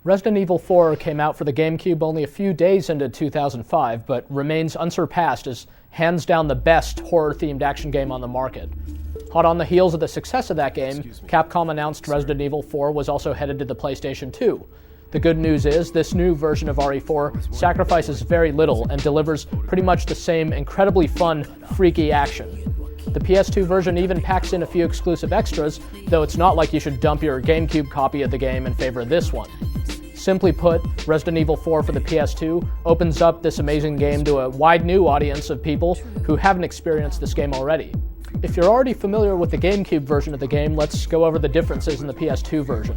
Resident Evil 4 came out for the GameCube only a few days into 2005, but remains unsurpassed as hands down the best horror-themed action game on the market. Hot on the heels of the success of that game, Capcom announced Resident Evil 4 was also headed to the PlayStation 2. The good news is, this new version of RE4 sacrifices very little and delivers pretty much the same incredibly fun, freaky action. The PS2 version even packs in a few exclusive extras, though it's not like you should dump your GameCube copy of the game in favor of this one. Simply put, Resident Evil 4 for the PS2 opens up this amazing game to a wide new audience of people who haven't experienced this game already. If you're already familiar with the GameCube version of the game, let's go over the differences in the PS2 version.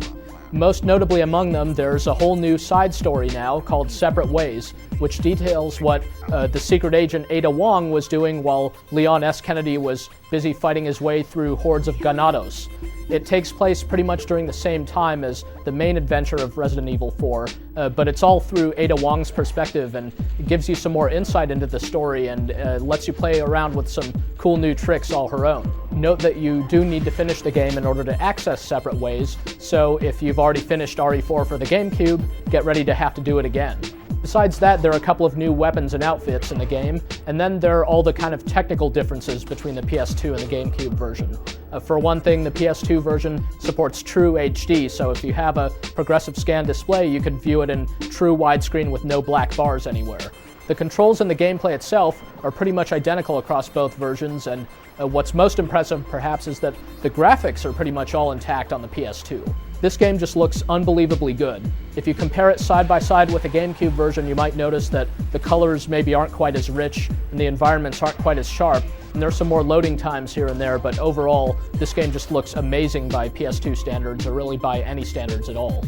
Most notably among them, there's a whole new side story now called Separate Ways, which details what the secret agent Ada Wong was doing while Leon S. Kennedy was busy fighting his way through hordes of ganados. It takes place pretty much during the same time as the main adventure of Resident Evil 4, but it's all through Ada Wong's perspective and gives you some more insight into the story and lets you play around with some cool new tricks all her own. Note that you do need to finish the game in order to access Separate Ways, so if you've already finished RE4 for the GameCube, get ready to have to do it again. Besides that, there are a couple of new weapons and outfits in the game, and then there are all the kind of technical differences between the PS2 and the GameCube version. For one thing, the PS2 version supports true HD, so if you have a progressive scan display, you can view it in true widescreen with no black bars anywhere. The controls and the gameplay itself are pretty much identical across both versions, and what's most impressive perhaps is that the graphics are pretty much all intact on the PS2. This game just looks unbelievably good. If you compare it side by side with the GameCube version, you might notice that the colors maybe aren't quite as rich and the environments aren't quite as sharp, and there's some more loading times here and there, but overall, this game just looks amazing by PS2 standards, or really by any standards at all.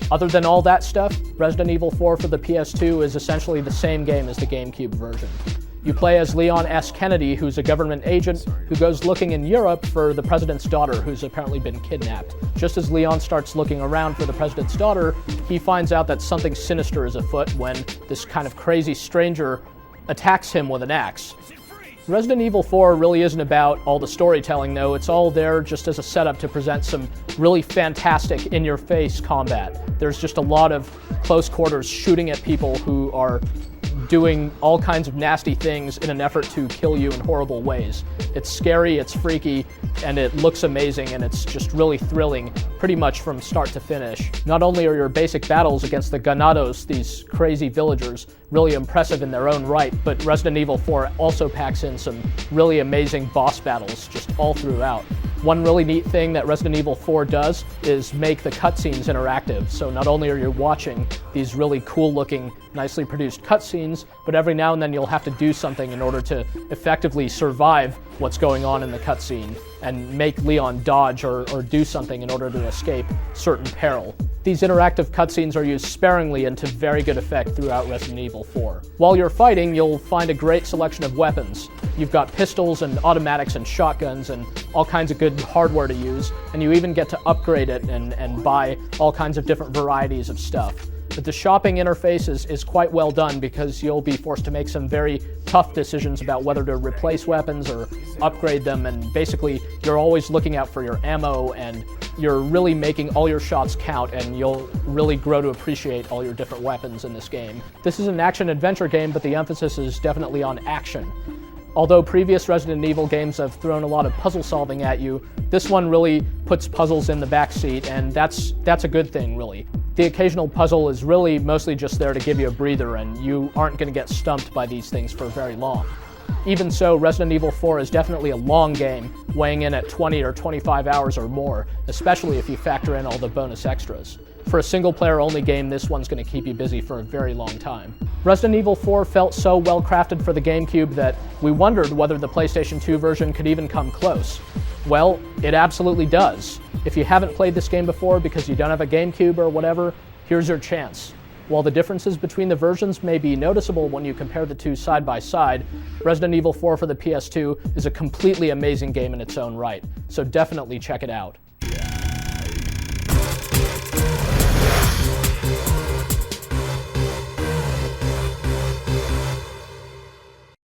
Other than all that stuff, Resident Evil 4 for the PS2 is essentially the same game as the GameCube version. You play as Leon S. Kennedy, who's a government agent who goes looking in Europe for the president's daughter, who's apparently been kidnapped. Just as Leon starts looking around for the president's daughter, he finds out that something sinister is afoot when this kind of crazy stranger attacks him with an axe. Resident Evil 4 really isn't about all the storytelling, though. It's all there just as a setup to present some really fantastic in-your-face combat. There's just a lot of close quarters shooting at people who are doing all kinds of nasty things in an effort to kill you in horrible ways. It's scary, it's freaky, and it looks amazing, and it's just really thrilling pretty much from start to finish. Not only are your basic battles against the ganados, these crazy villagers, really impressive in their own right, but Resident Evil 4 also packs in some really amazing boss battles just all throughout. One really neat thing that Resident Evil 4 does is make the cutscenes interactive. So not only are you watching these really cool-looking, nicely produced cutscenes, but every now and then you'll have to do something in order to effectively survive what's going on in the cutscene and make Leon dodge or do something in order to escape certain peril. These interactive cutscenes are used sparingly and to very good effect throughout Resident Evil 4. While you're fighting, you'll find a great selection of weapons. You've got pistols and automatics and shotguns and all kinds of good hardware to use, and you even get to upgrade it and buy all kinds of different varieties of stuff. But the shopping interface is quite well done because you'll be forced to make some very tough decisions about whether to replace weapons or upgrade them, and basically you're always looking out for your ammo and you're really making all your shots count, and you'll really grow to appreciate all your different weapons in this game. This is an action-adventure game, but the emphasis is definitely on action. Although previous Resident Evil games have thrown a lot of puzzle solving at you, this one really puts puzzles in the backseat, and that's a good thing, really. The occasional puzzle is really mostly just there to give you a breather, and you aren't going to get stumped by these things for very long. Even so, Resident Evil 4 is definitely a long game, weighing in at 20 or 25 hours or more, especially if you factor in all the bonus extras. For a single-player only game, this one's going to keep you busy for a very long time. Resident Evil 4 felt so well crafted for the GameCube that we wondered whether the PlayStation 2 version could even come close. Well, it absolutely does. If you haven't played this game before because you don't have a GameCube or whatever, here's your chance. While the differences between the versions may be noticeable when you compare the two side by side, Resident Evil 4 for the PS2 is a completely amazing game in its own right, so definitely check it out.